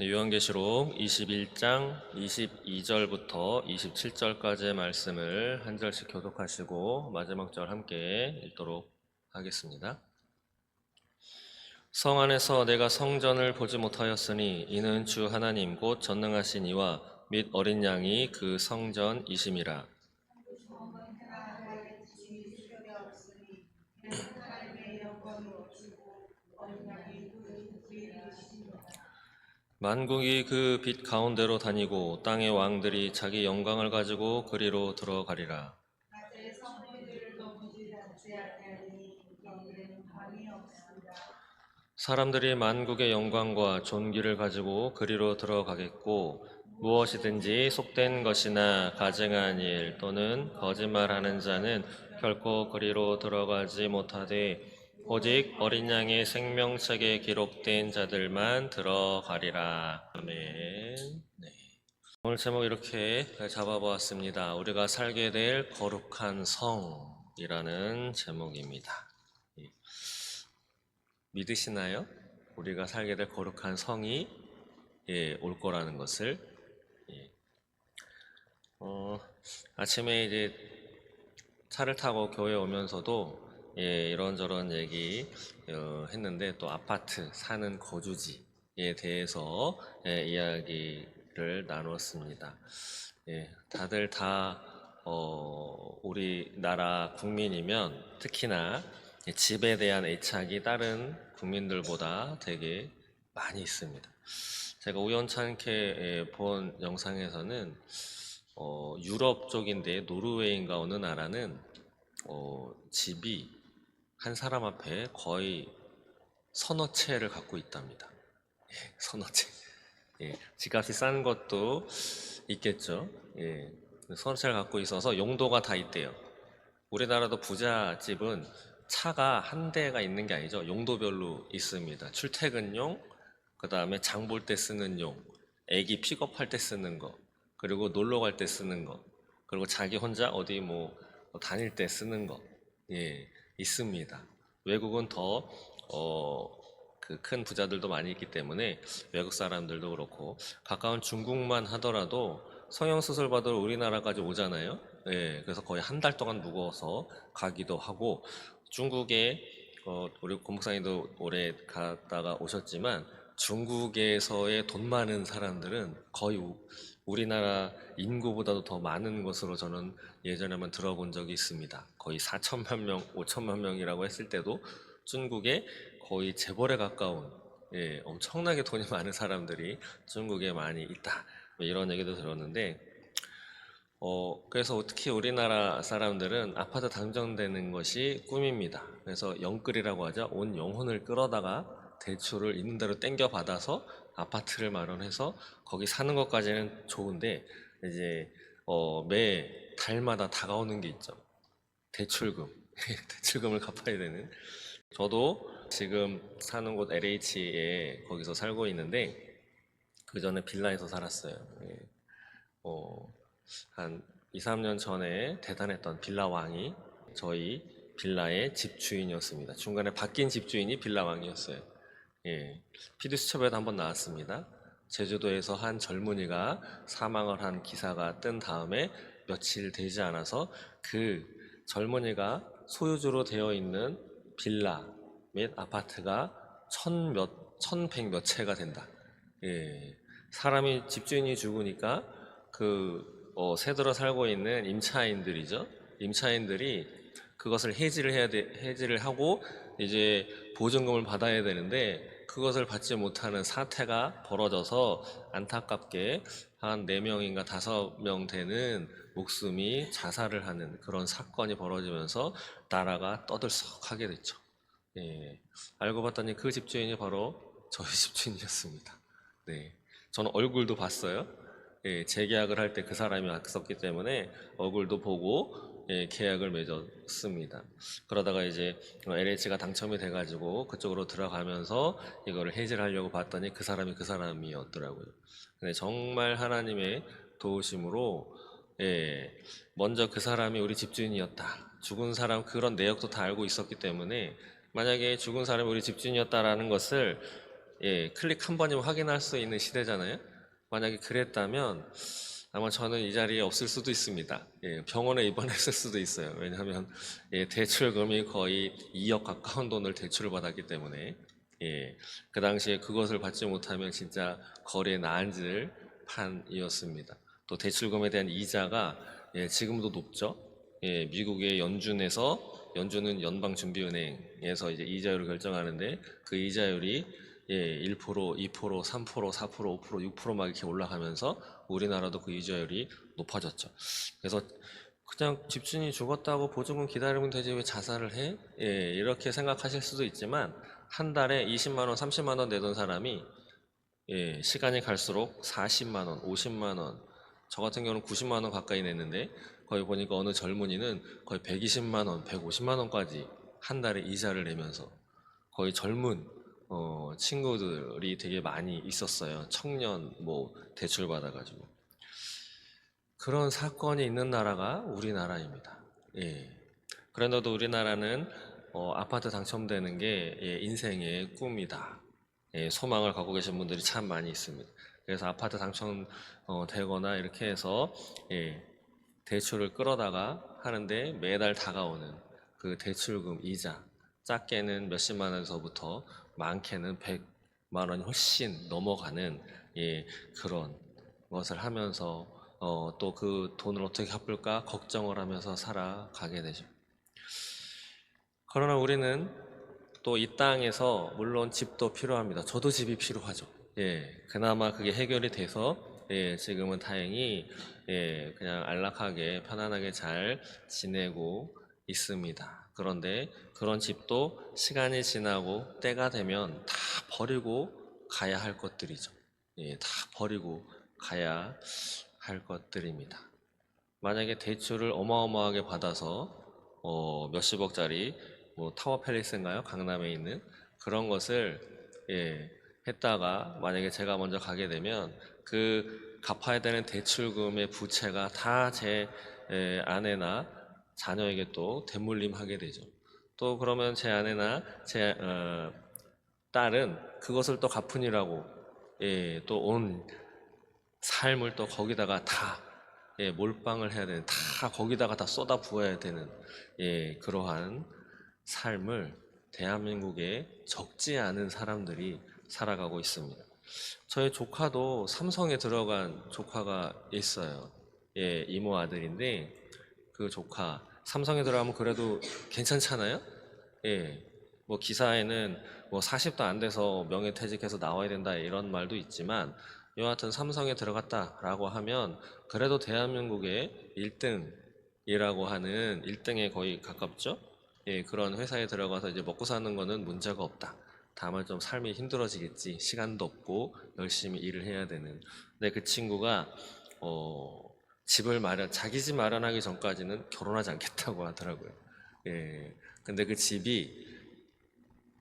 요한계시록 21장 22절부터 27절까지의 말씀을 한 절씩 교독하시고 마지막 절 함께 읽도록 하겠습니다. 성 안에서 내가 성전을 보지 못하였으니 이는 주 하나님 곧 전능하신 이와 및 어린 양이 그 성전이심이라. 만국이 그 빛 가운데로 다니고 땅의 왕들이 자기 영광을 가지고 그리로 들어가리라. 사람들이 만국의 영광과 존귀를 가지고 그리로 들어가겠고 무엇이든지 속된 것이나 가증한 일 또는 거짓말하는 자는 결코 그리로 들어가지 못하되 오직 어린 양의 생명책에 기록된 자들만 들어가리라. 아멘. 네. 오늘 제목 이렇게 잡아보았습니다. 우리가 살게 될 거룩한 성이라는 제목입니다. 믿으시나요? 우리가 살게 될 거룩한 성이 올 거라는 것을. 아침에 이제 차를 타고 교회 오면서도 이런저런 얘기 했는데 또 아파트 사는 거주지에 대해서 이야기를 나눴습니다. 다들 다 우리나라 국민이면 특히나 집에 대한 애착이 다른 국민들보다 되게 많이 있습니다. 제가 우연찮게 본 영상에서는 유럽 쪽인데 노르웨이인가 어느 나라는 집이 한 사람 앞에 거의 서너 채를 갖고 있답니다. 서너 채. 집값이 싼 것도 있겠죠. 서너 채를 갖고 있어서 용도가 다 있대요. 우리나라도 부잣집은 차가 한 대가 있는 게 아니죠. 용도별로 있습니다. 출퇴근용, 그 다음에 장 볼 때 쓰는 용, 애기 픽업할 때 쓰는 거, 그리고 놀러 갈 때 쓰는 거, 그리고 자기 혼자 어디 뭐 다닐 때 쓰는 거, 있습니다. 외국은 더, 그 큰 부자들도 많이 있기 때문에 외국 사람들도 그렇고, 가까운 중국만 하더라도 성형수술 받으러 우리나라까지 오잖아요. 그래서 거의 한 달 동안 묵어서 가기도 하고, 중국에, 우리 고목사님도 오래 갔다가 오셨지만, 중국에서의 돈 많은 사람들은 거의 우리나라 인구보다도 더 많은 것으로 저는 예전에 한번 들어본 적이 있습니다. 거의 4천만 명, 5천만 명이라고 했을 때도 중국에 거의 재벌에 가까운 엄청나게 돈이 많은 사람들이 중국에 많이 있다. 뭐 이런 얘기도 들었는데 그래서 특히 우리나라 사람들은 아파트 당첨되는 것이 꿈입니다. 그래서 영끌이라고 하죠. 온 영혼을 끌어다가 대출을 있는 대로 땡겨 받아서 아파트를 마련해서 거기 사는 것까지는 좋은데 이제 매 달마다 다가오는 게 있죠. 대출금. 대출금을 갚아야 되는. 저도 지금 사는 곳 LH에 거기서 살고 있는데 그 전에 빌라에서 살았어요. 한 2, 3년 전에 대단했던 빌라왕이 저희 빌라의 집주인이었습니다. 중간에 바뀐 집주인이 빌라왕이었어요. PD수첩에도 한번 나왔습니다. 제주도에서 한 젊은이가 사망을 한 기사가 뜬 다음에 며칠 되지 않아서 그 젊은이가 소유주로 되어 있는 빌라 및 아파트가 천백 몇 채가 된다. 사람이 집주인이 죽으니까 새들어 살고 있는 임차인들이죠. 임차인들이 그것을 해지를 하고 이제 보증금을 받아야 되는데 그것을 받지 못하는 사태가 벌어져서 안타깝게 한 4명인가 5명 되는 목숨이 자살을 하는 그런 사건이 벌어지면서 나라가 떠들썩하게 됐죠. 알고 봤더니 그 집주인이 바로 저희 집주인이었습니다. 저는 얼굴도 봤어요. 재계약을 할 때 그 사람이 왔었기 때문에 얼굴도 보고 계약을 맺었습니다. 그러다가 이제 LH가 당첨이 돼가지고 그쪽으로 들어가면서 이거를 해지를 하려고 봤더니 그 사람이었더라고요. 근데 정말 하나님의 도우심으로 먼저 그 사람이 우리 집주인이었다. 죽은 사람 그런 내역도 다 알고 있었기 때문에 만약에 죽은 사람이 우리 집주인이었다라는 것을 클릭 한 번이면 확인할 수 있는 시대잖아요. 만약에 그랬다면 아마 저는 이 자리에 없을 수도 있습니다. 병원에 입원했을 수도 있어요. 왜냐하면 대출금이 거의 2억 가까운 돈을 대출을 받았기 때문에 그 당시에 그것을 받지 못하면 진짜 거리에 나앉을 판이었습니다. 또 대출금에 대한 이자가 지금도 높죠. 미국의 연준은 연방준비은행에서 이제 이자율을 결정하는데 그 이자율이 1%, 2%, 3%, 4%, 5%, 6%막 이렇게 올라가면서 우리나라도 그 이자율이 높아졌죠. 그래서 그냥 집주인이 죽었다고 보증금 기다리면 되지 왜 자살을 해? 이렇게 생각하실 수도 있지만 한 달에 20만 원, 30만 원 내던 사람이 시간이 갈수록 40만 원, 50만 원, 저 같은 경우는 90만 원 가까이 냈는데 거기 보니까 어느 젊은이는 거의 120만 원, 150만 원까지 한 달에 이자를 내면서 거의 젊은 친구들이 되게 많이 있었어요. 청년 뭐 대출 받아가지고 그런 사건이 있는 나라가 우리나라입니다. 그런데도 우리나라는 아파트 당첨되는 게 인생의 꿈이다. 소망을 갖고 계신 분들이 참 많이 있습니다. 그래서 아파트 당첨 되거나 이렇게 해서 대출을 끌어다가 하는데 매달 다가오는 그 대출금 이자 작게는 몇십만 원에서부터 많게는 100만 원이 훨씬 넘어가는 그런 것을 하면서 또 그 돈을 어떻게 갚을까 걱정을 하면서 살아가게 되죠. 그러나 우리는 또 이 땅에서 물론 집도 필요합니다. 저도 집이 필요하죠. 그나마 그게 해결이 돼서 지금은 다행히 그냥 안락하게 편안하게 잘 지내고 있습니다. 그런데 그런 집도 시간이 지나고 때가 되면 다 버리고 가야 할 것들이죠. 다 버리고 가야 할 것들입니다. 만약에 대출을 어마어마하게 받아서 몇십억짜리 뭐 타워 팰리스인가요? 강남에 있는 그런 것을 했다가 만약에 제가 먼저 가게 되면 그 갚아야 되는 대출금의 부채가 다 제 아내나 자녀에게 또 대물림하게 되죠. 또 그러면 제 아내나 제 딸은 그것을 또 갚으니라고 또 온 삶을 또 거기다가 다 몰빵을 해야 되는 다 거기다가 다 쏟아 부어야 되는 그러한 삶을 대한민국에 적지 않은 사람들이 살아가고 있습니다. 저희 조카도 삼성에 들어간 조카가 있어요. 이모 아들인데 그 조카 삼성에 들어가면 그래도 괜찮잖아요. 뭐 기사에는 뭐 40도 안 돼서 명예퇴직해서 나와야 된다 이런 말도 있지만 여하튼 삼성에 들어갔다라고 하면 그래도 대한민국의 1등이라고 하는 1등에 거의 가깝죠. 그런 회사에 들어가서 이제 먹고 사는 거는 문제가 없다. 다만 좀 삶이 힘들어지겠지. 시간도 없고 열심히 일을 해야 되는. 근데 그 친구가 자기 집 마련하기 전까지는 결혼하지 않겠다고 하더라고요. 근데 그 집이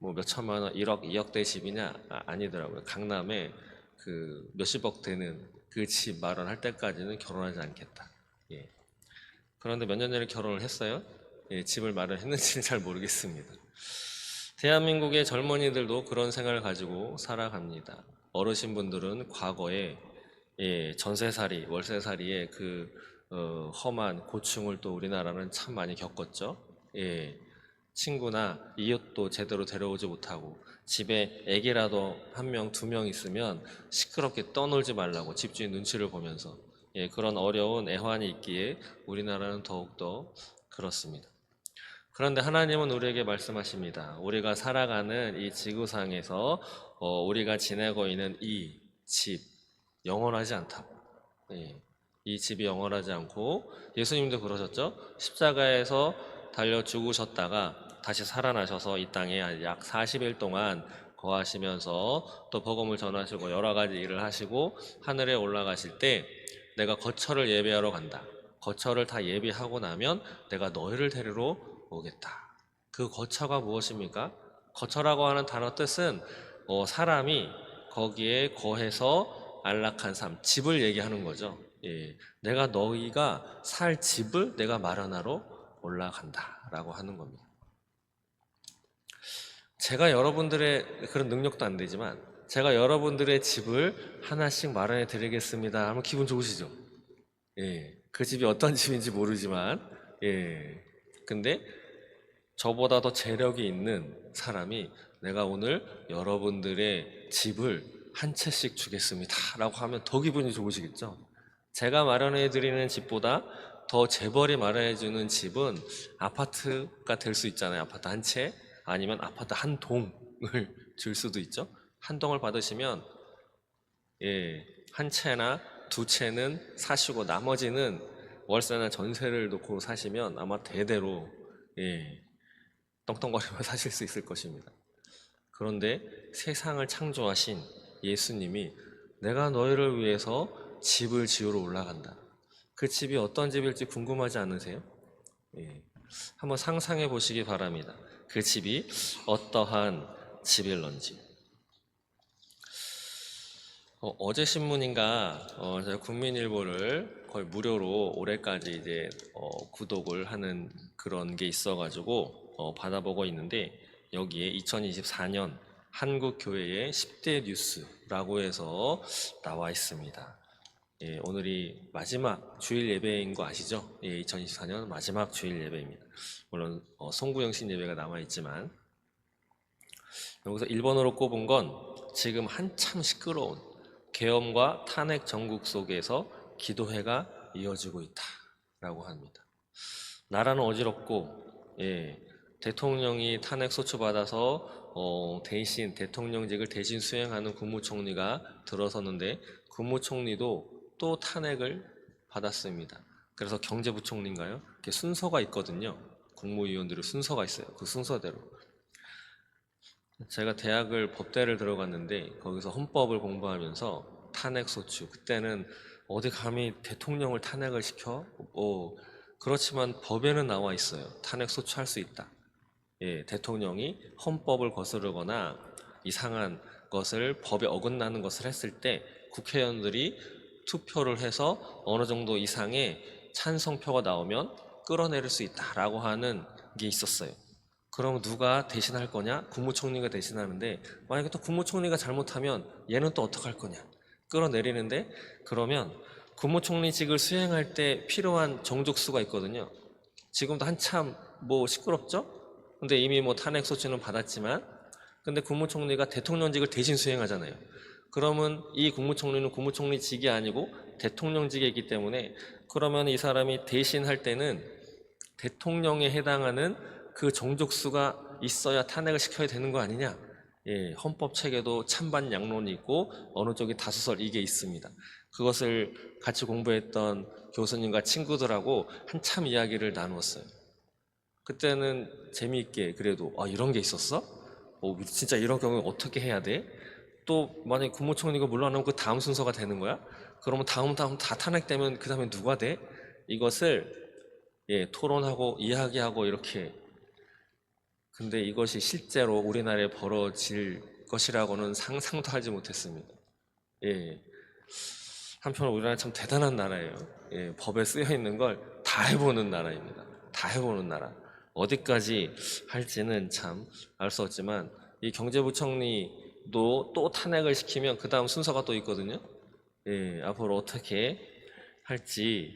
뭐 몇천만 원, 1억, 2억대 집이냐? 아니더라고요. 강남에 그 몇십억 되는 그 집 마련할 때까지는 결혼하지 않겠다. 그런데 몇 년 전에 결혼을 했어요. 집을 마련했는지는 잘 모르겠습니다. 대한민국의 젊은이들도 그런 생각을 가지고 살아갑니다. 어르신분들은 과거에 전세살이, 월세살이의 그 험한 고충을 또 우리나라는 참 많이 겪었죠. 친구나 이웃도 제대로 데려오지 못하고 집에 애기라도 한 명, 두 명 있으면 시끄럽게 떠놀지 말라고 집주인 눈치를 보면서 그런 어려운 애환이 있기에 우리나라는 더욱더 그렇습니다. 그런데 하나님은 우리에게 말씀하십니다. 우리가 살아가는 이 지구상에서 우리가 지내고 있는 이 집 영원하지 않다고. 이 집이 영원하지 않고 예수님도 그러셨죠. 십자가에서 달려 죽으셨다가 다시 살아나셔서 이 땅에 약 40일 동안 거하시면서 또 복음을 전하시고 여러 가지 일을 하시고 하늘에 올라가실 때 내가 거처를 예비하러 간다. 거처를 다 예비하고 나면 내가 너희를 데리러 오겠다. 그 거처가 무엇입니까? 거처라고 하는 단어 뜻은 사람이 거기에 거해서 안락한 삶, 집을 얘기하는 거죠. 내가 너희가 살 집을 내가 마련하러 올라간다라고 하는 겁니다. 제가 여러분들의 그런 능력도 안 되지만 제가 여러분들의 집을 하나씩 마련해 드리겠습니다 하면 기분 좋으시죠? 예. 그 집이 어떤 집인지 모르지만, 예. 근데 저보다 더 재력이 있는 사람이 내가 오늘 여러분들의 집을 한 채씩 주겠습니다 라고 하면 더 기분이 좋으시겠죠? 제가 마련해 드리는 집보다 더 재벌이 마련해 주는 집은 아파트가 될 수 있잖아요. 아파트 한 채 아니면 아파트 한 동을 줄 수도 있죠. 한 동을 받으시면 예, 한 채나 두 채는 사시고 나머지는 월세나 전세를 놓고 사시면 아마 대대로 예, 떵떵거리며 사실 수 있을 것입니다. 그런데 세상을 창조하신 예수님이 내가 너희를 위해서 집을 지으러 올라간다. 그 집이 어떤 집일지 궁금하지 않으세요? 예. 한번 상상해 보시기 바랍니다. 그 집이 어떠한 집일런지. 어제 신문인가 제가 국민일보를 거의 무료로 올해까지 이제 구독을 하는 그런 게 있어가지고 받아보고 있는데 여기에 2024년 한국 교회의 10대 뉴스라고 해서 나와 있습니다. 예, 오늘이 마지막 주일 예배인 거 아시죠? 예, 2024년 마지막 주일 예배입니다. 물론 송구영신 예배가 남아 있지만 여기서 1번으로 꼽은 건 지금 한참 시끄러운 계엄과 탄핵 전국 속에서 기도회가 이어지고 있다라고 합니다. 나라는 어지럽고 예, 대통령이 탄핵 소추받아서 대신 대통령직을 대신 수행하는 국무총리가 들어섰는데 국무총리도 또 탄핵을 받았습니다. 그래서 경제부총리인가요? 이렇게 순서가 있거든요. 국무위원들의 순서가 있어요. 그 순서대로. 제가 대학을 법대를 들어갔는데 거기서 헌법을 공부하면서 탄핵소추 그때는 어디 감히 대통령을 탄핵을 시켜? 그렇지만 법에는 나와 있어요. 탄핵소추할 수 있다. 예, 대통령이 헌법을 거스르거나 이상한 것을 법에 어긋나는 것을 했을 때 국회의원들이 투표를 해서 어느 정도 이상의 찬성표가 나오면 끌어내릴 수 있다라고 하는 게 있었어요. 그럼 누가 대신할 거냐? 국무총리가 대신하는데 만약에 또 국무총리가 잘못하면 얘는 또 어떡할 거냐? 끌어내리는데 그러면 국무총리직을 수행할 때 필요한 정족수가 있거든요. 지금도 한참 뭐 시끄럽죠? 근데 이미 뭐 탄핵 소추는 받았지만 근데 국무총리가 대통령직을 대신 수행하잖아요. 그러면 이 국무총리는 국무총리직이 아니고 대통령직에 있기 때문에 그러면 이 사람이 대신할 때는 대통령에 해당하는 그 정족수가 있어야 탄핵을 시켜야 되는 거 아니냐? 예, 헌법 체계도 찬반 양론이 있고 어느 쪽이 다수설 이게 있습니다. 그것을 같이 공부했던 교수님과 친구들하고 한참 이야기를 나누었어요. 그때는 재미있게 그래도 이런 게 있었어? 진짜 이런 경우에 어떻게 해야 돼? 또 만약에 국무총리가 물러나면 그 다음 순서가 되는 거야? 그러면 다음 다 탄핵되면 그 다음에 누가 돼? 이것을 예, 토론하고 이야기하고 이렇게 근데 이것이 실제로 우리나라에 벌어질 것이라고는 상상도 하지 못했습니다. 예. 한편 우리나라 참 대단한 나라예요. 예, 법에 쓰여 있는 걸 다 해보는 나라입니다. 다 해보는 나라. 어디까지 할지는 참 알 수 없지만 이 경제부총리도 또 탄핵을 시키면 그 다음 순서가 또 있거든요. 예, 앞으로 어떻게 할지.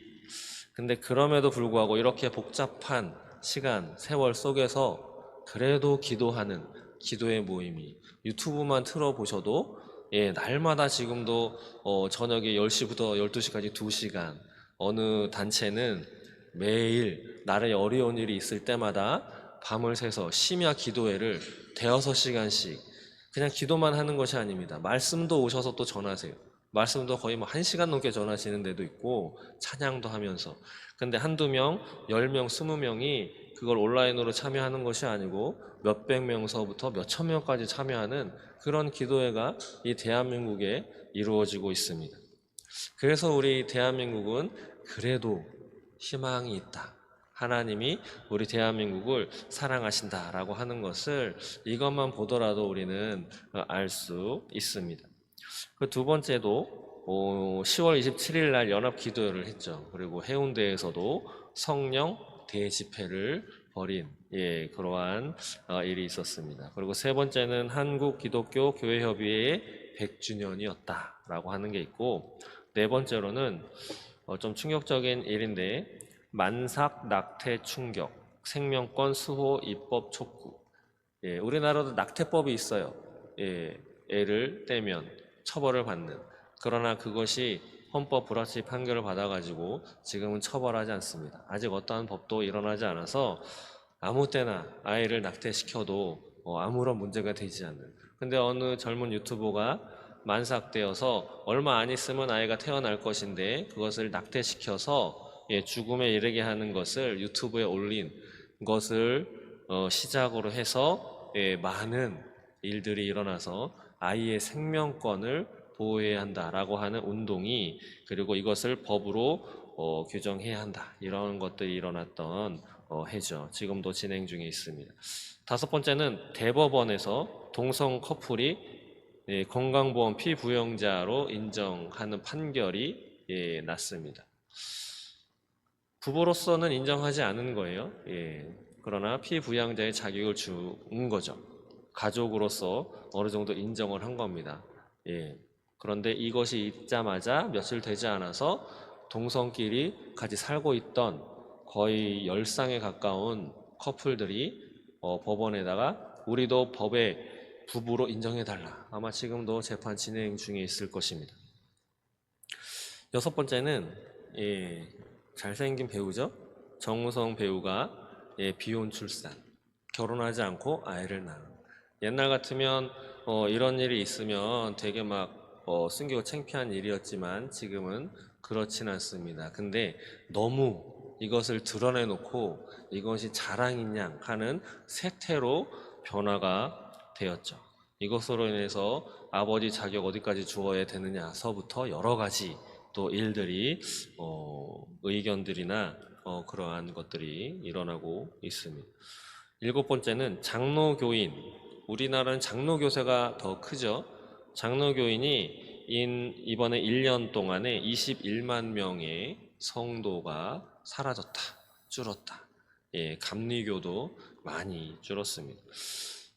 근데 그럼에도 불구하고 이렇게 복잡한 시간, 세월 속에서 그래도 기도하는 기도의 모임이 유튜브만 틀어보셔도 예, 날마다 지금도 저녁에 10시부터 12시까지 2시간 어느 단체는 매일 나라에 어려운 일이 있을 때마다 밤을 새서 심야 기도회를 대여섯 시간씩 그냥 기도만 하는 것이 아닙니다. 말씀도 오셔서 또 전하세요. 말씀도 거의 뭐 1시간 넘게 전하시는 데도 있고 찬양도 하면서 근데 한두 명, 10명, 20명이 그걸 온라인으로 참여하는 것이 아니고 몇백 명서부터 몇천 명까지 참여하는 그런 기도회가 이 대한민국에 이루어지고 있습니다. 그래서 우리 대한민국은 그래도 희망이 있다. 하나님이 우리 대한민국을 사랑하신다라고 하는 것을 이것만 보더라도 우리는 알 수 있습니다. 그 두 번째도 10월 27일 날 연합 기도회를 했죠. 그리고 해운대에서도 성령 대집회를 벌인 그러한 일이 있었습니다. 그리고 세 번째는 한국 기독교 교회 협의회의 100주년이었다라고 하는 게 있고, 네 번째로는 좀 충격적인 일인데, 만삭 낙태 충격 생명권 수호 입법 촉구. 우리나라도 낙태법이 있어요. 애를 떼면 처벌을 받는. 그러나 그것이 헌법 불합치 판결을 받아가지고 지금은 처벌하지 않습니다. 아직 어떠한 법도 일어나지 않아서 아무 때나 아이를 낙태시켜도 아무런 문제가 되지 않는. 근데 어느 젊은 유튜버가 만삭되어서 얼마 안 있으면 아이가 태어날 것인데 그것을 낙태시켜서 죽음에 이르게 하는 것을 유튜브에 올린 것을 시작으로 해서 많은 일들이 일어나서 아이의 생명권을 보호해야 한다라고 하는 운동이, 그리고 이것을 법으로 규정해야 한다, 이런 것들이 일어났던 해죠. 지금도 진행 중에 있습니다. 다섯 번째는 대법원에서 동성 커플이 건강보험 피부영자로 인정하는 판결이 났습니다. 부부로서는 인정하지 않은 거예요. 그러나 피부양자의 자격을 준 거죠. 가족으로서 어느 정도 인정을 한 겁니다. 그런데 이것이 있자마자 며칠 되지 않아서 동성끼리 같이 살고 있던 거의 10쌍에 가까운 커플들이 법원에다가 우리도 법에 부부로 인정해달라. 아마 지금도 재판 진행 중에 있을 것입니다. 여섯 번째는 잘생긴 배우죠. 정우성 배우가 비혼 출산, 결혼하지 않고 아이를 낳은. 옛날 같으면 이런 일이 있으면 되게 막 숨기고 창피한 일이었지만 지금은 그렇진 않습니다. 근데 너무 이것을 드러내놓고 이것이 자랑인 양 하는 세태로 변화가 되었죠. 이것으로 인해서 아버지 자격 어디까지 주어야 되느냐서부터 여러 가지 또 일들이 의견들이나 그러한 것들이 일어나고 있습니다. 일곱 번째는 장로교인. 우리나라는 장로교세가 더 크죠. 장로교인이 이번에 1년 동안에 21만 명의 성도가 사라졌다, 줄었다. 감리교도 많이 줄었습니다.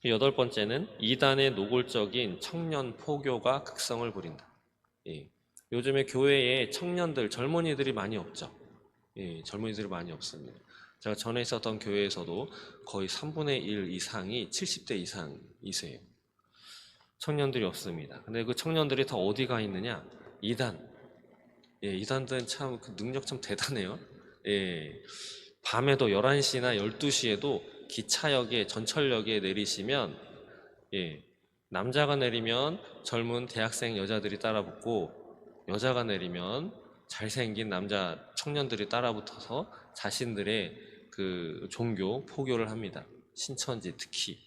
여덟 번째는 이단의 노골적인 청년 포교가 극성을 부린다. 요즘에 교회에 청년들, 젊은이들이 많이 없죠. 젊은이들이 많이 없습니다. 제가 전에 있었던 교회에서도 거의 3분의 1 이상이 70대 이상이세요. 청년들이 없습니다. 근데 그 청년들이 다 어디가 있느냐? 이단. 이단들은 참 그 능력 참 대단해요. 밤에도 11시나 12시에도 기차역에, 전철역에 내리시면, 남자가 내리면 젊은 대학생 여자들이 따라붙고, 여자가 내리면 잘생긴 남자 청년들이 따라붙어서 자신들의 그 종교 포교를 합니다. 신천지 특히.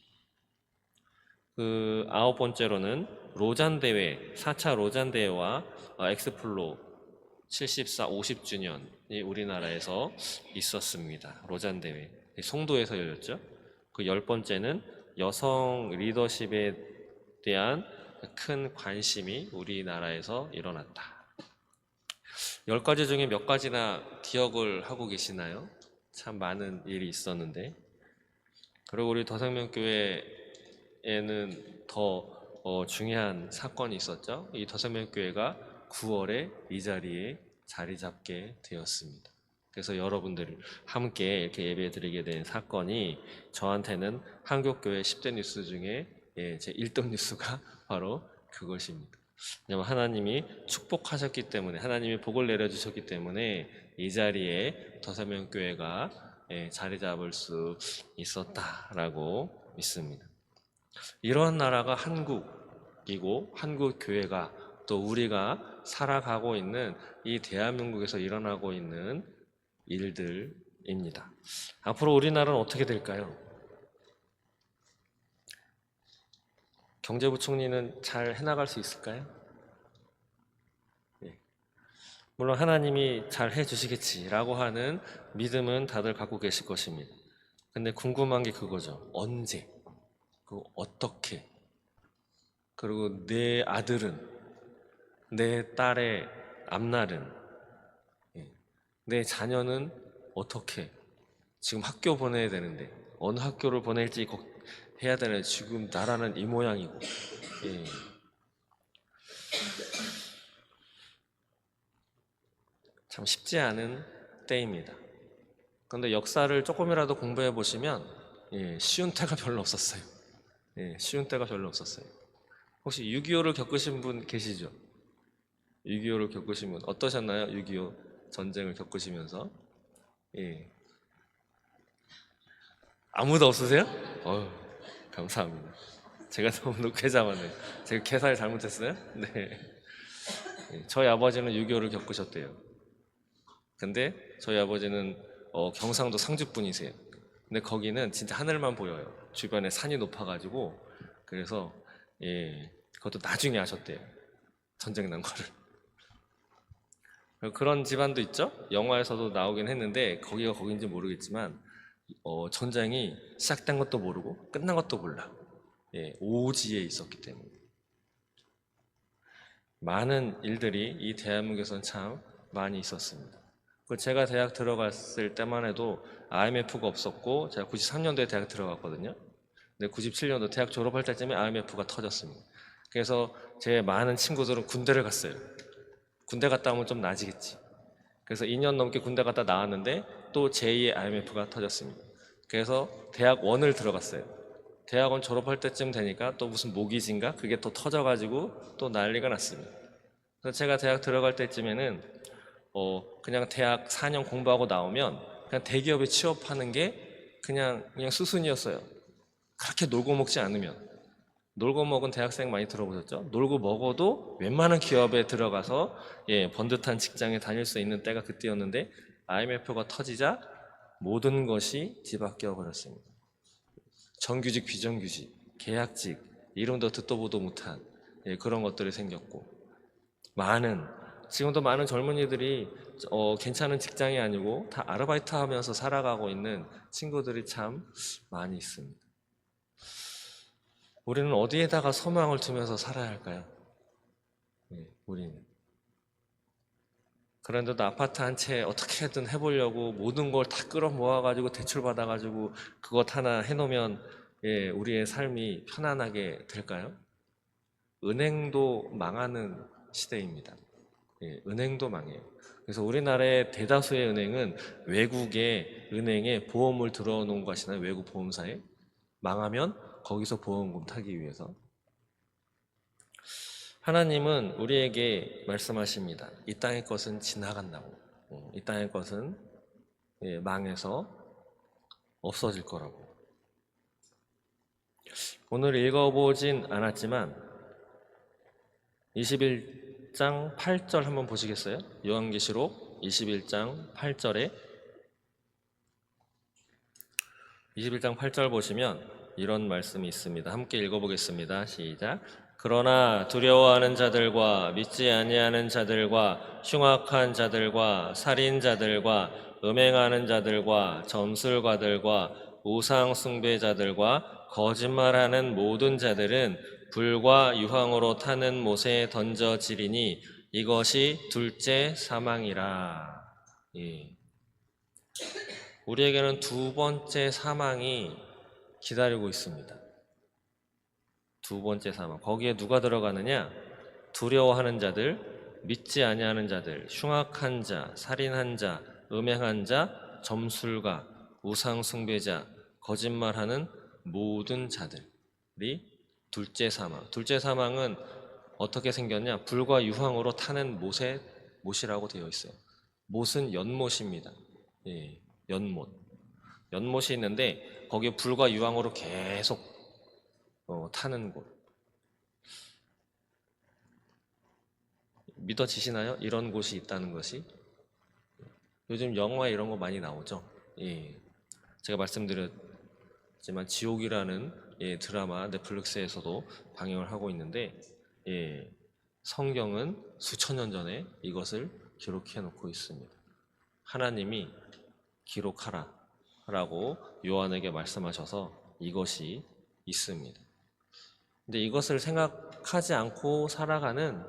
그 아홉 번째로는 로잔 대회, 4차 로잔 대회와 엑스플로 74, 50주년이 우리나라에서 있었습니다. 로잔 대회. 송도에서 열렸죠. 그 열 번째는 여성 리더십에 대한 큰 관심이 우리나라에서 일어났다. 10가지 중에 몇 가지나 기억을 하고 계시나요? 참 많은 일이 있었는데. 그리고 우리 더생명교회에는 더 중요한 사건이 있었죠. 이 더생명교회가 9월에 이 자리에 자리 잡게 되었습니다. 그래서 여러분들 함께 이렇게 예배 드리게 된 사건이 저한테는 한국교회 10대 뉴스 중에 제 1등 뉴스가 바로 그것입니다. 왜냐하면 하나님이 축복하셨기 때문에, 하나님이 복을 내려주셨기 때문에 이 자리에 더생명교회가 자리 잡을 수 있었다라고 믿습니다. 이러한 나라가 한국이고 한국교회가 또 우리가 살아가고 있는 이 대한민국에서 일어나고 있는 일들입니다. 앞으로 우리나라는 어떻게 될까요? 경제부총리는 잘 해나갈 수 있을까요? 물론 하나님이 잘 해주시겠지라고 하는 믿음은 다들 갖고 계실 것입니다. 근데 궁금한 게 그거죠. 언제? 그리고 어떻게? 그리고 내 아들은, 내 딸의 앞날은, 내 자녀는 어떻게 지금 학교 보내야 되는데 어느 학교를 보낼지 해야 되는 지금 나라는 이 모양이고. 예. 참 쉽지 않은 때입니다. 그런데 역사를 조금이라도 공부해 보시면 쉬운 때가 별로 없었어요. 쉬운 때가 별로 없었어요. 혹시 6.25를 겪으신 분 계시죠? 6.25를 겪으신 분 어떠셨나요? 6.25 전쟁을 겪으시면서. 예. 아무도 없으세요? 어휴, 감사합니다. 제가 너무 높게 잡았네요. 제가 계산을 잘못했어요? 네. 저희 아버지는 6.25를 겪으셨대요. 근데 저희 아버지는 경상도 상주분이세요. 근데 거기는 진짜 하늘만 보여요. 주변에 산이 높아가지고. 그래서 그것도 나중에 아셨대요. 전쟁 난 거를. 그런 집안도 있죠. 영화에서도 나오긴 했는데 거기가 거긴지 모르겠지만 전쟁이 시작된 것도 모르고 끝난 것도 몰라. 오지에 있었기 때문에 많은 일들이 이 대한민국에서는 참 많이 있었습니다. 제가 대학 들어갔을 때만 해도 IMF가 없었고 제가 93년도에 대학 들어갔거든요. 근데 97년도 대학 졸업할 때쯤에 IMF가 터졌습니다. 그래서 제 많은 친구들은 군대를 갔어요. 군대 갔다 오면 좀 나아지겠지. 그래서 2년 넘게 군대 갔다 나왔는데 또 제2의 IMF가 터졌습니다. 그래서 대학원을 들어갔어요. 대학원 졸업할 때쯤 되니까 또 무슨 모기지인가 그게 또 터져가지고 또 난리가 났습니다. 그래서 제가 대학 들어갈 때쯤에는 그냥 대학 4년 공부하고 나오면 그냥 대기업에 취업하는 게 그냥 수순이었어요. 그렇게 놀고 먹지 않으면. 놀고 먹은 대학생 많이 들어보셨죠? 놀고 먹어도 웬만한 기업에 들어가서 번듯한 직장에 다닐 수 있는 때가 그때였는데 IMF가 터지자 모든 것이 뒤바뀌어 버렸습니다. 정규직, 비정규직, 계약직, 이름도 듣도 보도 못한 그런 것들이 생겼고 지금도 많은 젊은이들이 괜찮은 직장이 아니고 다 아르바이트 하면서 살아가고 있는 친구들이 참 많이 있습니다. 우리는 어디에다가 소망을 두면서 살아야 할까요? 우리는. 그런데도 아파트 한 채 어떻게든 해보려고 모든 걸 다 끌어모아가지고 대출받아가지고 그것 하나 해놓으면 우리의 삶이 편안하게 될까요? 은행도 망하는 시대입니다. 은행도 망해요. 그래서 우리나라의 대다수의 은행은 외국의 은행에 보험을 들어놓은 것이나 외국 보험사에 망하면 거기서 보험금 타기 위해서. 하나님은 우리에게 말씀하십니다. 이 땅의 것은 지나간다고. 이 땅의 것은 망해서 없어질 거라고. 오늘 읽어보진 않았지만 21장 8절 한번 보시겠어요? 요한계시록 21장 8절에 21장 8절 보시면 이런 말씀이 있습니다. 함께 읽어보겠습니다. 시작. 그러나 두려워하는 자들과 믿지 아니하는 자들과 흉악한 자들과 살인자들과 음행하는 자들과 점술가들과 우상 숭배자들과 거짓말하는 모든 자들은 불과 유황으로 타는 못에 던져지리니 이것이 둘째 사망이라. 우리에게는 두 번째 사망이 기다리고 있습니다. 두 번째 사망. 거기에 누가 들어가느냐? 두려워하는 자들, 믿지 아니하는 자들, 흉악한 자, 살인한 자, 음행한 자, 점술가, 우상 숭배자, 거짓말하는 모든 자들이 둘째 사망. 둘째 사망은 어떻게 생겼냐? 불과 유황으로 타는 못이라고 되어 있어요. 못은 연못입니다. 연못. 연못이 있는데 거기에 불과 유황으로 계속 타는 곳. 믿어지시나요? 이런 곳이 있다는 것이? 요즘 영화 이런 거 많이 나오죠? 제가 말씀드렸지만 지옥이라는 드라마 넷플릭스에서도 방영을 하고 있는데 성경은 수천 년 전에 이것을 기록해 놓고 있습니다. 하나님이 기록하라 라고 요한에게 말씀하셔서 이것이 있습니다. 근데 이것을 생각하지 않고 살아가는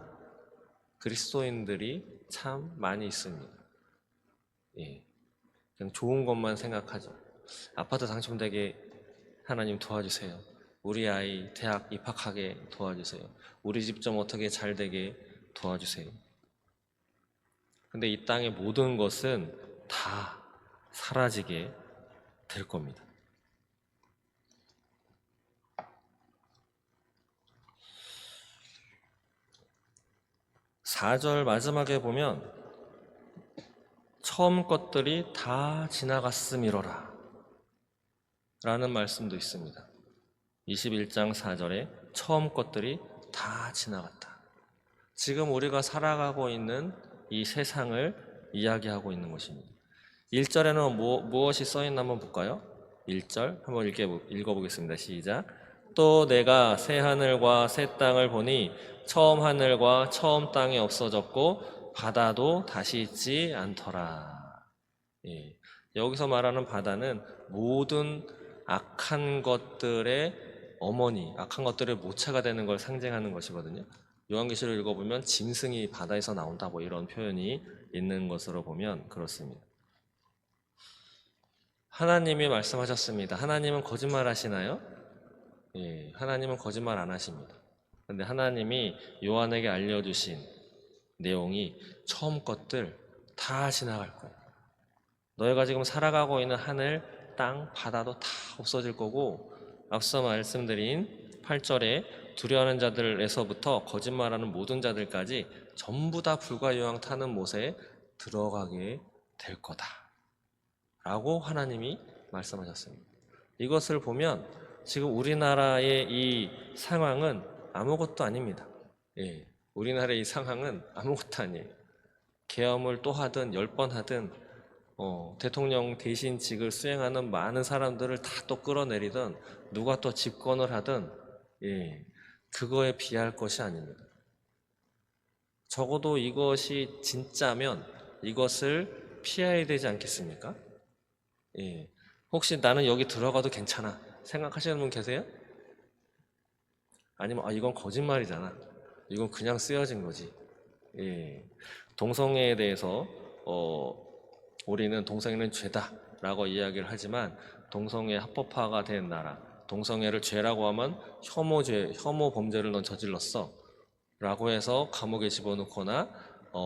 그리스도인들이 참 많이 있습니다. 그냥 좋은 것만 생각하죠. 아파트 당첨되게 하나님 도와주세요. 우리 아이 대학 입학하게 도와주세요. 우리 집 좀 어떻게 잘 되게 도와주세요. 근데 이 땅의 모든 것은 다 사라지게 될 겁니다. 4절 마지막에 보면 처음 것들이 다 지나갔음이로라 라는 말씀도 있습니다. 21장 4절에 처음 것들이 다 지나갔다. 지금 우리가 살아가고 있는 이 세상을 이야기하고 있는 것입니다. 1절에는 무엇이 써있나 한번 볼까요? 1절 한번 읽어보겠습니다. 시작. 또 내가 새 하늘과 새 땅을 보니 처음 하늘과 처음 땅이 없어졌고 바다도 다시 있지 않더라. 예. 여기서 말하는 바다는 모든 악한 것들의 어머니, 악한 것들의 모체가 되는 걸 상징하는 것이거든요. 요한계시를 읽어보면 짐승이 바다에서 나온다 뭐 이런 표현이 있는 것으로 보면 그렇습니다. 하나님이 말씀하셨습니다. 하나님은 거짓말 하시나요? 예, 하나님은 거짓말 안 하십니다. 근데 하나님이 요한에게 알려주신 내용이 처음 것들 다 지나갈 거예요. 너희가 지금 살아가고 있는 하늘, 땅, 바다도 다 없어질 거고 앞서 말씀드린 8절에 두려워하는 자들에서부터 거짓말하는 모든 자들까지 전부 다 불과 유황 타는 못에 들어가게 될 거다 라고 하나님이 말씀하셨습니다. 이것을 보면 지금 우리나라의 이 상황은 아무것도 아닙니다. 예, 우리나라의 이 상황은 아무것도 아니에요. 계엄을 또 하든 10번 하든 대통령 대신직을 수행하는 많은 사람들을 다 또 끌어내리든 누가 또 집권을 하든 예, 그거에 비할 것이 아닙니다. 적어도 이것이 진짜면 이것을 피해야 되지 않겠습니까? 예, 혹시 나는 여기 들어가도 괜찮아 생각하시는 분 계세요? 아니면 이건 거짓말이잖아. 이건 그냥 쓰여진 거지. 예, 동성애에 대해서 우리는 동성애는 죄다라고 이야기를 하지만 동성애 합법화가 된 나라, 동성애를 죄라고 하면 혐오 범죄를 넌 저질렀어 라고 해서 감옥에 집어넣거나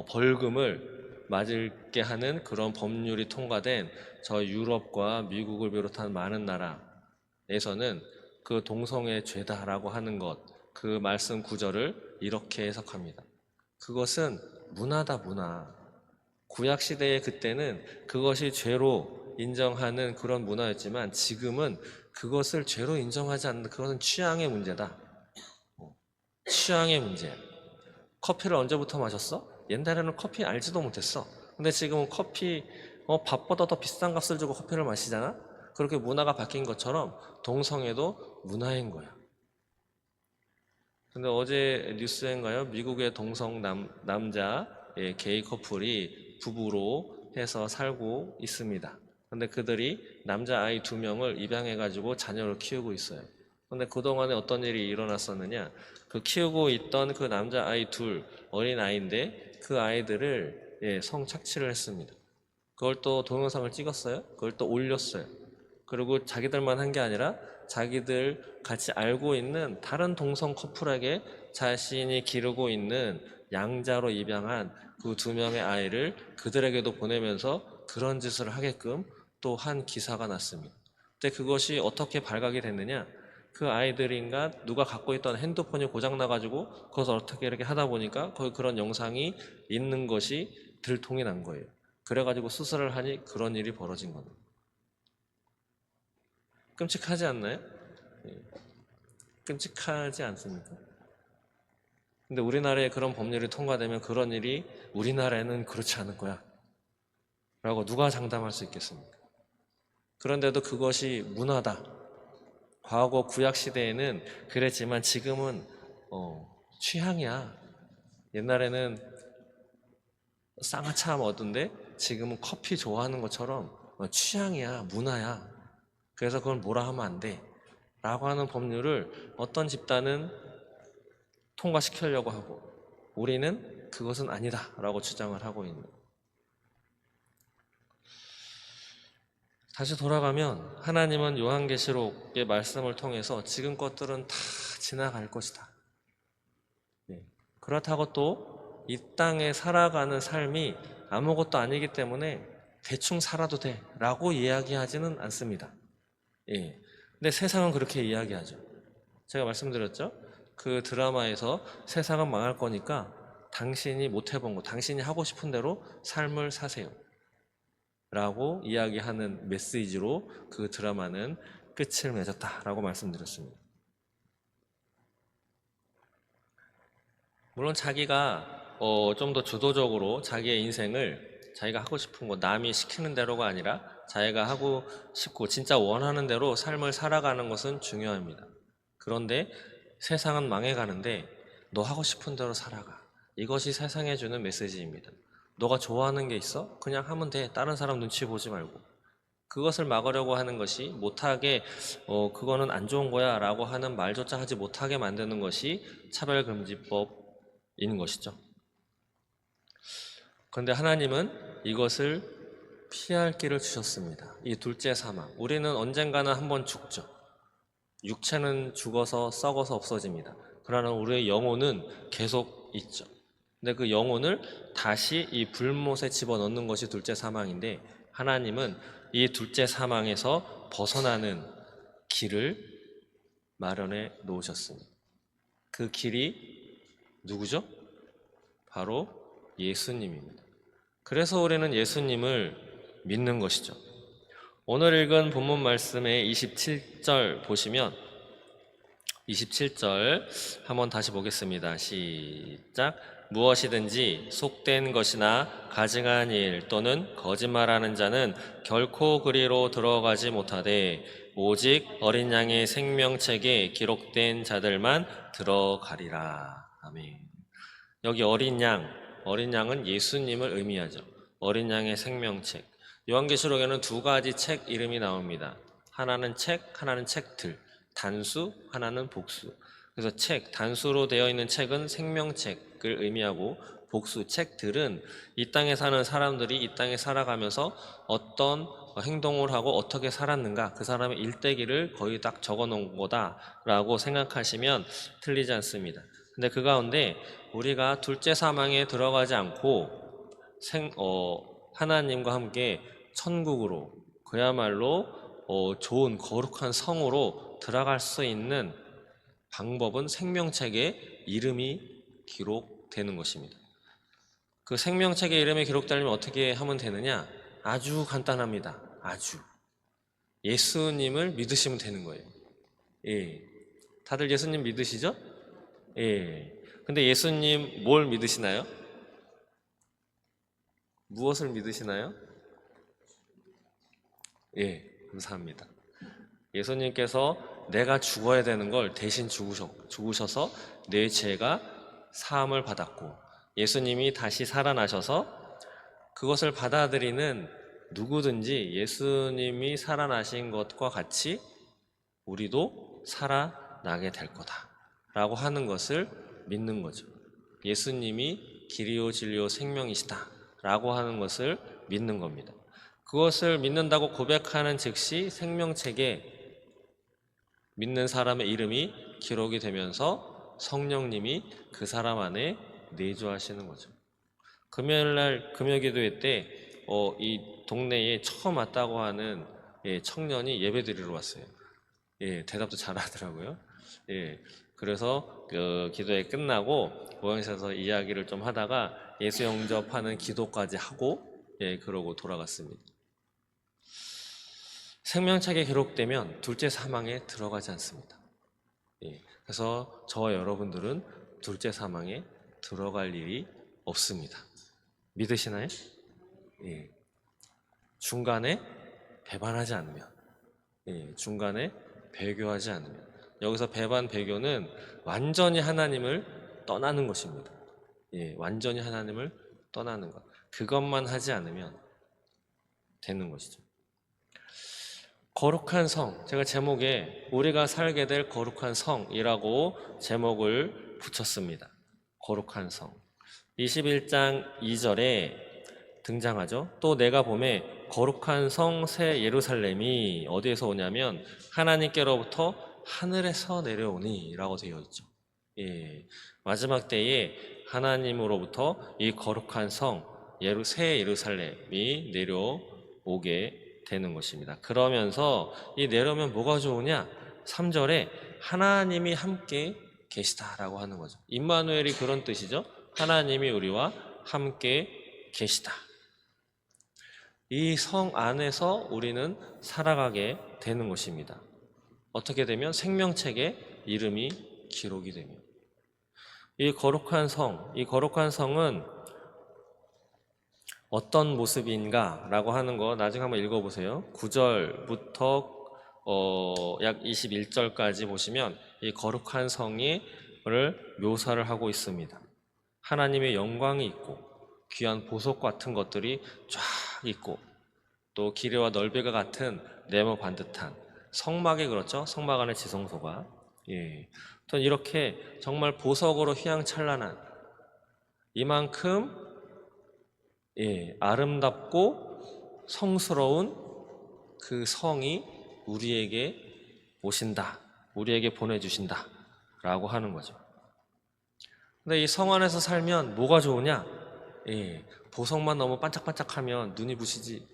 벌금을 맞게 하는 그런 법률이 통과된 저 유럽과 미국을 비롯한 많은 나라에서는 그 동성애 죄다라고 하는 것, 그 말씀 구절을 이렇게 해석합니다. 그것은 문화다, 문화. 구약시대의 그때는 그것이 죄로 인정하는 그런 문화였지만 지금은 그것을 죄로 인정하지 않는 그것은 취향의 문제다. 취향의 문제야. 커피를 언제부터 마셨어? 옛날에는 커피 알지도 못했어. 근데 지금은 커피 밥보다 더 비싼 값을 주고 커피를 마시잖아? 그렇게 문화가 바뀐 것처럼 동성애도 문화인 거야. 근데 어제 뉴스인가요? 미국의 동성 남자 게이 커플이 부부로 해서 살고 있습니다. 근데 그들이 남자 아이 2명을 입양해가지고 자녀를 키우고 있어요. 근데 그동안에 어떤 일이 일어났었느냐? 그 키우고 있던 그 남자 아이 둘, 어린 아이인데 그 아이들을 성착취를 했습니다. 그걸 또 동영상을 찍었어요. 그걸 또 올렸어요. 그리고 자기들만 한 게 아니라 자기들 같이 알고 있는 다른 동성 커플에게 자신이 기르고 있는 양자로 입양한 그 2명의 아이를 그들에게도 보내면서 그런 짓을 하게끔 또 한 기사가 났습니다. 근데 그것이 어떻게 발각이 됐느냐? 그 아이들인가 누가 갖고 있던 핸드폰이 고장나가지고 그것을 어떻게 이렇게 하다 보니까 거기 그런 영상이 있는 것이 들통이 난 거예요. 그래가지고 수술을 하니 그런 일이 벌어진 겁니다. 끔찍하지 않나요? 끔찍하지 않습니까? 근데 우리나라에 그런 법률이 통과되면 그런 일이 우리나라에는 그렇지 않을 거야 라고 누가 장담할 수 있겠습니까? 그런데도 그것이 문화다. 과거 구약시대에는 그랬지만 지금은 취향이야. 옛날에는 쌍화차 얻은데 지금은 커피 좋아하는 것처럼 취향이야, 문화야. 그래서 그걸 뭐라 하면 안 돼 라고 하는 법률을 어떤 집단은 통과시키려고 하고 우리는 그것은 아니다 라고 주장을 하고 있는. 다시 돌아가면 하나님은 요한계시록의 말씀을 통해서 지금 것들은 다 지나갈 것이다. 그렇다고 또 이 땅에 살아가는 삶이 아무것도 아니기 때문에 대충 살아도 돼 라고 이야기하지는 않습니다. 근데 세상은 그렇게 이야기하죠. 제가 말씀드렸죠? 그 드라마에서 세상은 망할 거니까 당신이 못 해본 거, 당신이 하고 싶은 대로 삶을 사세요 라고 이야기하는 메시지로 그 드라마는 끝을 맺었다라고 말씀드렸습니다. 물론 자기가 좀 더 주도적으로 자기의 인생을 자기가 하고 싶은 거, 남이 시키는 대로가 아니라 자기가 하고 싶고 진짜 원하는 대로 삶을 살아가는 것은 중요합니다. 그런데 세상은 망해가는데 너 하고 싶은 대로 살아가. 이것이 세상에 주는 메시지입니다. 너가 좋아하는 게 있어? 그냥 하면 돼. 다른 사람 눈치 보지 말고. 그것을 막으려고 하는 것이 못하게 그거는 안 좋은 거야 라고 하는 말조차 하지 못하게 만드는 것이 차별금지법인 것이죠. 그런데 하나님은 이것을 피할 길을 주셨습니다. 이 둘째 사망. 우리는 언젠가는 한번 죽죠. 육체는 죽어서 썩어서 없어집니다. 그러나 우리의 영혼은 계속 있죠. 근데 그 영혼을 다시 이 불못에 집어넣는 것이 둘째 사망인데 하나님은 이 둘째 사망에서 벗어나는 길을 마련해 놓으셨습니다. 그 길이 누구죠? 바로 예수님입니다. 그래서 우리는 예수님을 믿는 것이죠. 오늘 읽은 본문 말씀의 27절 보시면 27절 한번 다시 보겠습니다. 시작. 무엇이든지 속된 것이나 가증한 일 또는 거짓말하는 자는 결코 그리로 들어가지 못하되 오직 어린 양의 생명책에 기록된 자들만 들어가리라. 아멘. 여기 어린 양은 예수님을 의미하죠. 어린 양의 생명책. 요한계시록에는 두 가지 책 이름이 나옵니다. 하나는 책, 하나는 책들. 단수, 하나는 복수. 그래서 책, 단수로 되어 있는 책은 생명책을 의미하고 복수, 책들은 이 땅에 사는 사람들이 이 땅에 살아가면서 어떤 행동을 하고 어떻게 살았는가, 그 사람의 일대기를 거의 딱 적어 놓은 거다라고 생각하시면 틀리지 않습니다. 근데 그 가운데 우리가 둘째 사망에 들어가지 않고 하나님과 함께 천국으로, 그야말로 좋은 거룩한 성으로 들어갈 수 있는 방법은 생명책에 이름이 기록되는 것입니다. 그 생명책에 이름이 기록되려면 어떻게 하면 되느냐? 아주 간단합니다. 아주. 예수님을 믿으시면 되는 거예요. 다들 예수님 믿으시죠? 근데 예수님 뭘 믿으시나요? 무엇을 믿으시나요? 감사합니다. 예수님께서 내가 죽어야 되는 걸 대신 죽으셔서 내 죄가 사함을 받았고 예수님이 다시 살아나셔서 그것을 받아들이는 누구든지 예수님이 살아나신 것과 같이 우리도 살아나게 될 거다 라고 하는 것을 믿는 거죠. 예수님이 길이요 진리요 생명이시다 라고 하는 것을 믿는 겁니다. 그것을 믿는다고 고백하는 즉시 생명책에 믿는 사람의 이름이 기록이 되면서 성령님이 그 사람 안에 내주하시는 거죠. 금요일날 금요기도회 때 이 동네에 처음 왔다고 하는 청년이 예배드리러 왔어요. 대답도 잘하더라고요. 그래서 그 기도회 끝나고 모양에서 이야기를 좀 하다가 예수 영접하는 기도까지 하고 그러고 돌아갔습니다. 생명책에 기록되면 둘째 사망에 들어가지 않습니다. 그래서 저와 여러분들은 둘째 사망에 들어갈 일이 없습니다. 믿으시나요? 중간에 배반하지 않으면, 중간에 배교하지 않으면. 여기서 배반, 배교는 완전히 하나님을 떠나는 것입니다. 완전히 하나님을 떠나는 것. 그것만 하지 않으면 되는 것이죠. 거룩한 성, 제가 제목에 우리가 살게 될 거룩한 성이라고 제목을 붙였습니다. 거룩한 성. 21장 2절에 등장하죠. 또 내가 보매 거룩한 성 새 예루살렘이 어디에서 오냐면 하나님께로부터 하늘에서 내려오니 라고 되어 있죠. 예, 마지막 때에 하나님으로부터 이 거룩한 성 새 예루살렘이 내려오게 되는 것입니다. 그러면서 이 내려오면 뭐가 좋으냐? 3절에 하나님이 함께 계시다라고 하는 거죠. 임마누엘이 그런 뜻이죠. 하나님이 우리와 함께 계시다. 이 성 안에서 우리는 살아가게 되는 것입니다. 어떻게 되면 생명책에 이름이 기록이 됩니다. 이 거룩한 성은 어떤 모습인가 라고 하는 거 나중에 한번 읽어보세요. 9절부터 약 21절까지 보시면 이 거룩한 성을 묘사를 하고 있습니다. 하나님의 영광이 있고 귀한 보석 같은 것들이 쫙 있고 또 길이와 넓이가 같은 네모 반듯한 성막이 그렇죠. 성막 안에 지성소가 또 이렇게 정말 보석으로 휘황찬란한 이만큼 아름답고 성스러운 그 성이 우리에게 오신다, 우리에게 보내주신다 라고 하는 거죠. 근데 이 성 안에서 살면 뭐가 좋으냐? 보석만 너무 반짝반짝하면 눈이 부시지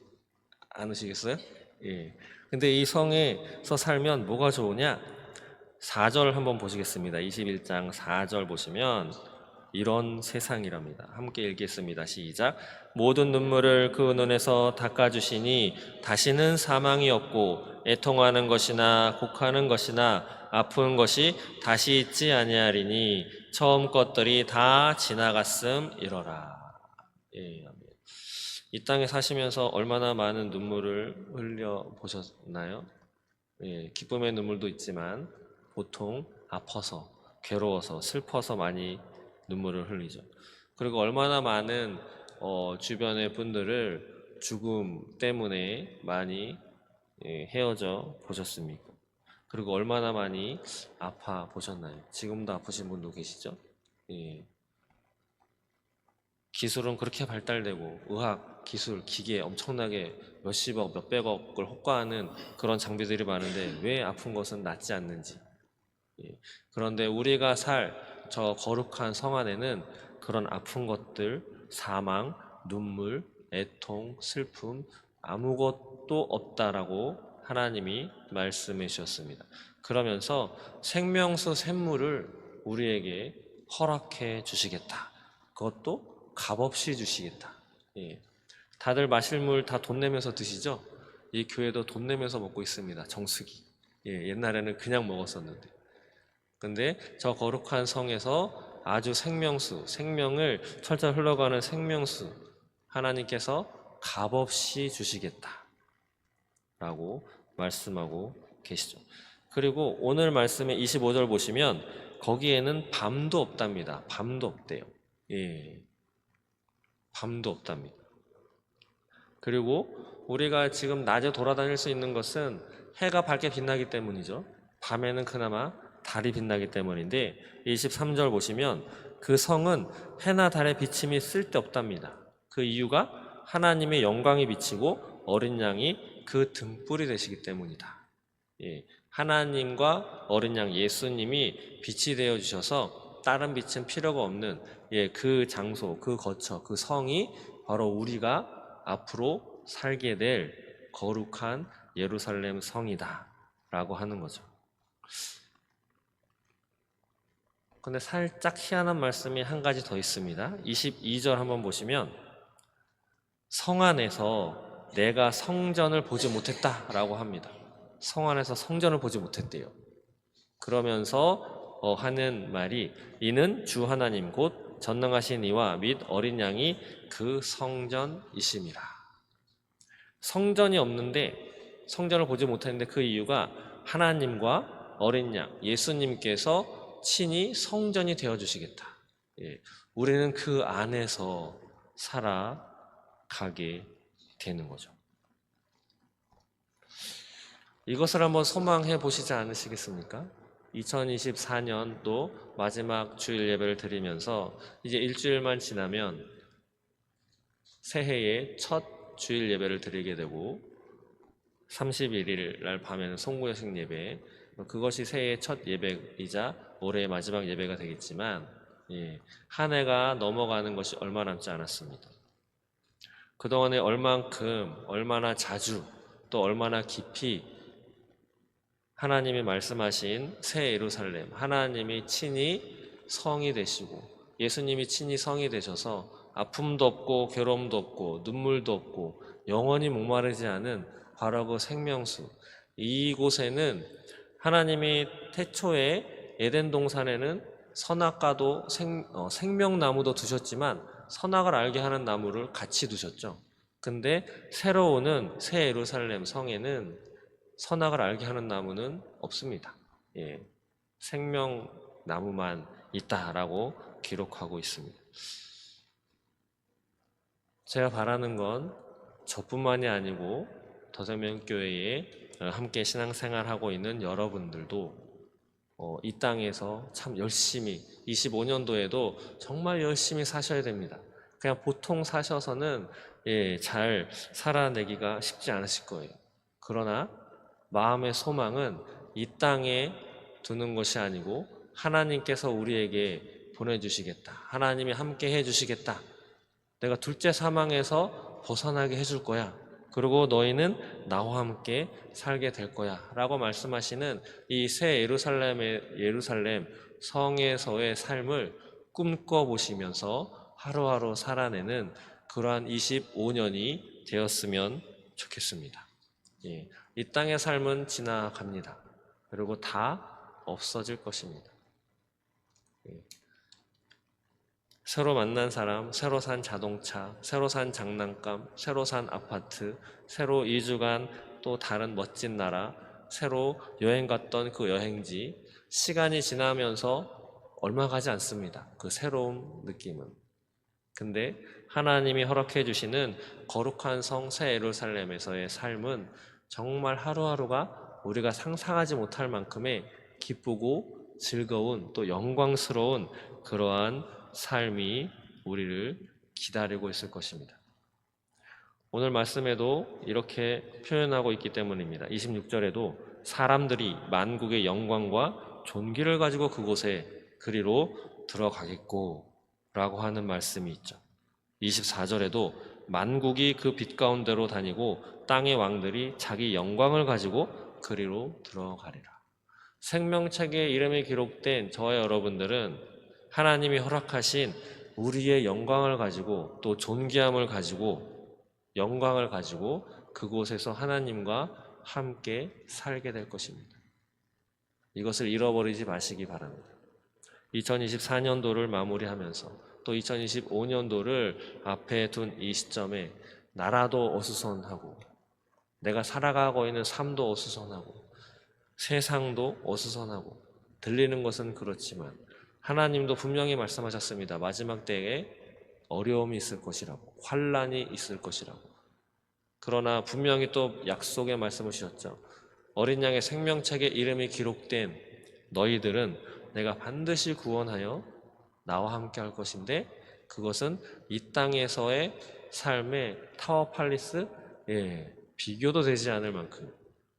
않으시겠어요? 근데 이 성에서 살면 뭐가 좋으냐? 4절 한번 보시겠습니다. 21장 4절 보시면 이런 세상이랍니다. 함께 읽겠습니다. 시작. 모든 눈물을 그 눈에서 닦아주시니 다시는 사망이 없고 애통하는 것이나 곡하는 것이나 아픈 것이 다시 있지 아니하리니 처음 것들이 다 지나갔음이러라. 이 땅에 사시면서 얼마나 많은 눈물을 흘려 보셨나요? 기쁨의 눈물도 있지만 보통 아파서, 괴로워서, 슬퍼서 많이 눈물을 흘리죠. 그리고 얼마나 많은 주변의 분들을 죽음 때문에 많이 헤어져 보셨습니까? 그리고 얼마나 많이 아파 보셨나요? 지금도 아프신 분도 계시죠? 기술은 그렇게 발달되고 의학, 기술, 기계 엄청나게 몇십억, 몇백억을 호가하는 그런 장비들이 많은데 왜 아픈 것은 낫지 않는지. 그런데 우리가 살 저 거룩한 성 안에는 그런 아픈 것들, 사망, 눈물, 애통, 슬픔 아무것도 없다라고 하나님이 말씀해 주셨습니다. 그러면서 생명수 샘물을 우리에게 허락해 주시겠다. 그것도 값없이 주시겠다. 다들 마실 물 다 돈 내면서 드시죠? 이 교회도 돈 내면서 먹고 있습니다. 정수기. 옛날에는 그냥 먹었었는데. 근데 저 거룩한 성에서 아주 생명을 철철 흘러가는 생명수 하나님께서 값없이 주시겠다 라고 말씀하고 계시죠. 그리고 오늘 말씀의 25절 보시면 거기에는 밤도 없답니다. 밤도 없대요. 밤도 없답니다. 그리고 우리가 지금 낮에 돌아다닐 수 있는 것은 해가 밝게 빛나기 때문이죠. 밤에는 그나마 달이 빛나기 때문인데 23절 보시면 그 성은 해나 달의 비침이 쓸데없답니다. 그 이유가 하나님의 영광이 비치고 어린 양이 그 등불이 되시기 때문이다. 하나님과 어린 양 예수님이 빛이 되어 주셔서 다른 빛은 필요가 없는 그 장소, 그 거처, 그 성이 바로 우리가 앞으로 살게 될 거룩한 예루살렘 성이다 라고 하는 거죠. 근데 살짝 희한한 말씀이 한 가지 더 있습니다. 22절 한번 보시면 성 안에서 내가 성전을 보지 못했다라고 합니다. 성 안에서 성전을 보지 못했대요. 그러면서 하는 말이 이는 주 하나님 곧 전능하신 이와 및 어린 양이 그 성전이심이라. 성전이 없는데 성전을 보지 못했는데 그 이유가 하나님과 어린 양 예수님께서 친히 성전이 되어주시겠다. 우리는 그 안에서 살아가게 되는 거죠. 이것을 한번 소망해 보시지 않으시겠습니까? 2024년도 마지막 주일 예배를 드리면서 이제 일주일만 지나면 새해의 첫 주일 예배를 드리게 되고 31일 날 밤에는 송구여식 예배, 그것이 새해의 첫 예배이자 올해의 마지막 예배가 되겠지만 한 해가 넘어가는 것이 얼마 남지 않았습니다. 그동안에 얼만큼, 얼마나 자주, 또 얼마나 깊이 하나님이 말씀하신 새 예루살렘, 하나님이 친히 성이 되시고 예수님이 친히 성이 되셔서 아픔도 없고 괴로움도 없고 눈물도 없고 영원히 목마르지 않은 바로 그 생명수, 이곳에는 하나님이 태초에 에덴 동산에는 선악과도 생명나무도 두셨지만 선악을 알게 하는 나무를 같이 두셨죠. 근데 새로 오는 새 예루살렘 성에는 선악을 알게 하는 나무는 없습니다. 생명나무만 있다라고 기록하고 있습니다. 제가 바라는 건 저뿐만이 아니고 더생명교회에 함께 신앙생활하고 있는 여러분들도 이 땅에서 참 열심히 25년도에도 정말 열심히 사셔야 됩니다. 그냥 보통 사셔서는 잘 살아내기가 쉽지 않으실 거예요. 그러나 마음의 소망은 이 땅에 두는 것이 아니고 하나님께서 우리에게 보내주시겠다. 하나님이 함께 해주시겠다. 내가 둘째 사망에서 벗어나게 해줄 거야. 그리고 너희는 나와 함께 살게 될 거야. 라고 말씀하시는 이 새 예루살렘 성에서의 삶을 꿈꿔보시면서 하루하루 살아내는 그러한 25년이 되었으면 좋겠습니다. 이 땅의 삶은 지나갑니다. 그리고 다 없어질 것입니다. 새로 만난 사람, 새로 산 자동차, 새로 산 장난감, 새로 산 아파트, 새로 이주간 또 다른 멋진 나라, 새로 여행 갔던 그 여행지, 시간이 지나면서 얼마 가지 않습니다. 그 새로운 느낌은. 근데 하나님이 허락해 주시는 거룩한 성 새 예루살렘에서의 삶은 정말 하루하루가 우리가 상상하지 못할 만큼의 기쁘고 즐거운 또 영광스러운 그러한 삶이 우리를 기다리고 있을 것입니다. 오늘 말씀에도 이렇게 표현하고 있기 때문입니다. 26절에도 사람들이 만국의 영광과 존귀를 가지고 그곳에 그리로 들어가겠고 라고 하는 말씀이 있죠. 24절에도 만국이 그 빛 가운데로 다니고 땅의 왕들이 자기 영광을 가지고 그리로 들어가리라. 생명책에 이름이 기록된 저와 여러분들은 하나님이 허락하신 우리의 영광을 가지고 또 존귀함을 가지고 영광을 가지고 그곳에서 하나님과 함께 살게 될 것입니다. 이것을 잃어버리지 마시기 바랍니다. 2024년도를 마무리하면서 또 2025년도를 앞에 둔 이 시점에 나라도 어수선하고 내가 살아가고 있는 삶도 어수선하고 세상도 어수선하고 들리는 것은 그렇지만 하나님도 분명히 말씀하셨습니다. 마지막 때에 어려움이 있을 것이라고, 환난이 있을 것이라고. 그러나 분명히 또 약속의 말씀을 주셨죠. 어린 양의 생명책에 이름이 기록된 너희들은 내가 반드시 구원하여 나와 함께 할 것인데 그것은 이 땅에서의 삶의 타워 팔리스 비교도 되지 않을 만큼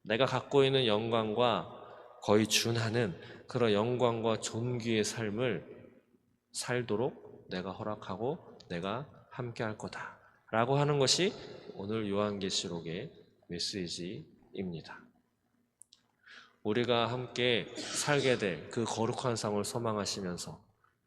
내가 갖고 있는 영광과 거의 준하는 그런 영광과 존귀의 삶을 살도록 내가 허락하고 내가 함께 할 거다 라고 하는 것이 오늘 요한계시록의 메시지입니다. 우리가 함께 살게 될 그 거룩한 성을 소망하시면서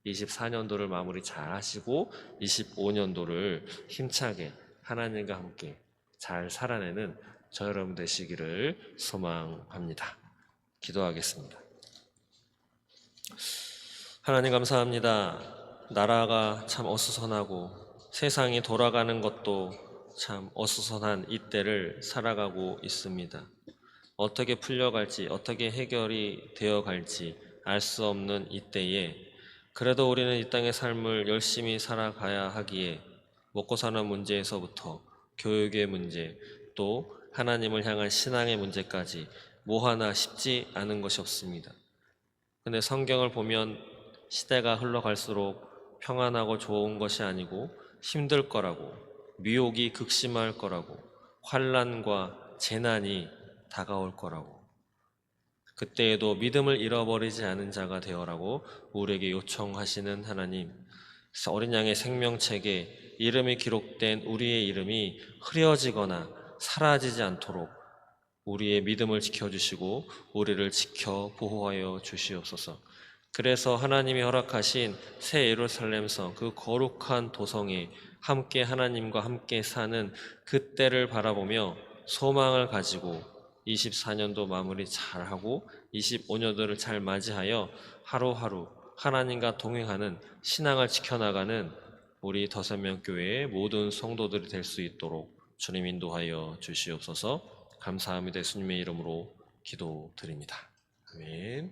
24년도를 마무리 잘 하시고 25년도를 힘차게 하나님과 함께 잘 살아내는 저 여러분 되시기를 소망합니다. 기도하겠습니다. 하나님 감사합니다. 나라가 참 어수선하고 세상이 돌아가는 것도 참 어수선한 이때를 살아가고 있습니다. 어떻게 풀려갈지 어떻게 해결이 되어갈지 알 수 없는 이때에 그래도 우리는 이 땅의 삶을 열심히 살아가야 하기에 먹고 사는 문제에서부터 교육의 문제 또 하나님을 향한 신앙의 문제까지 뭐 하나 쉽지 않은 것이 없습니다. 근데 성경을 보면 시대가 흘러갈수록 평안하고 좋은 것이 아니고 힘들 거라고 미혹이 극심할 거라고, 환난과 재난이 다가올 거라고, 그때에도 믿음을 잃어버리지 않은 자가 되어라고 우리에게 요청하시는 하나님, 어린 양의 생명책에 이름이 기록된 우리의 이름이 흐려지거나 사라지지 않도록 우리의 믿음을 지켜주시고 우리를 지켜 보호하여 주시옵소서. 그래서 하나님이 허락하신 새 예루살렘성, 그 거룩한 도성에 함께 하나님과 함께 사는 그때를 바라보며 소망을 가지고 24년도 마무리 잘하고 25년도를 잘 맞이하여 하루하루 하나님과 동행하는 신앙을 지켜나가는 우리 더센명교회의 모든 성도들이 될 수 있도록 주님 인도하여 주시옵소서. 감사합니다. 예수님의 이름으로 기도드립니다. 아멘.